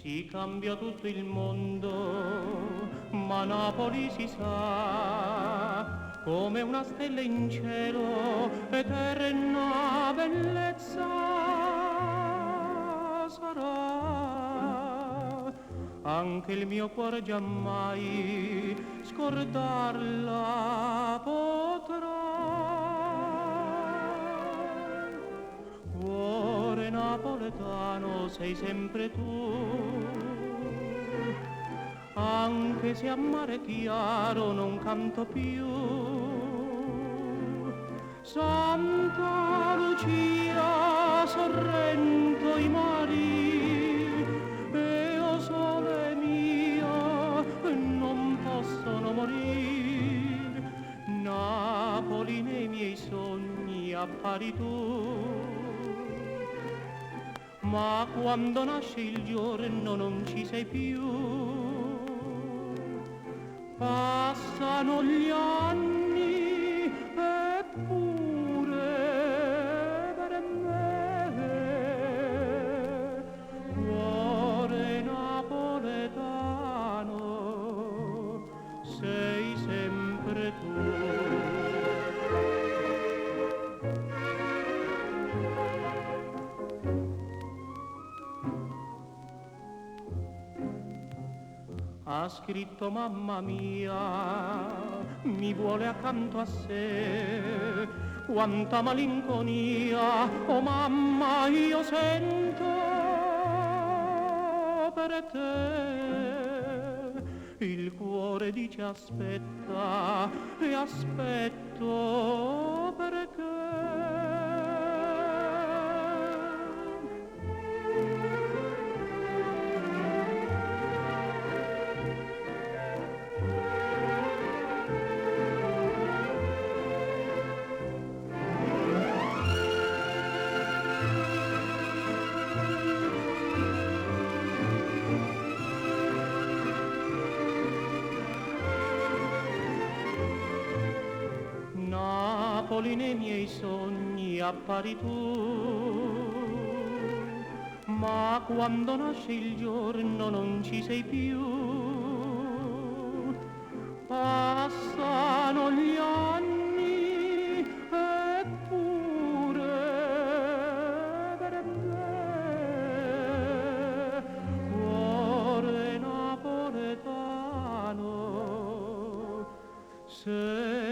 Si cambia tutto il mondo, ma Napoli si sa, come una stella in cielo, eterna bellezza sarà. Anche il mio cuore giammai scordarla potrà. Cuore napoletano sei sempre tu, anche se a mare chiaro non canto più. Santa Lucia, Sorrento i mari, e o sole mio non possono morir. Napoli nei miei sogni appari tu, ma quando nasce il giorno non ci sei più. Passano gli anni eppure per me cuore napoletano sei sempre tu. Ha scritto mamma mia, mi vuole accanto a sé, quanta malinconia, oh mamma io sento per te. Il cuore dice aspetta e aspetto perché. Napoli nei miei sogni appari tu, ma quando nasce il giorno non ci sei più. Passano gli anni eppure per me cuore napoletano sei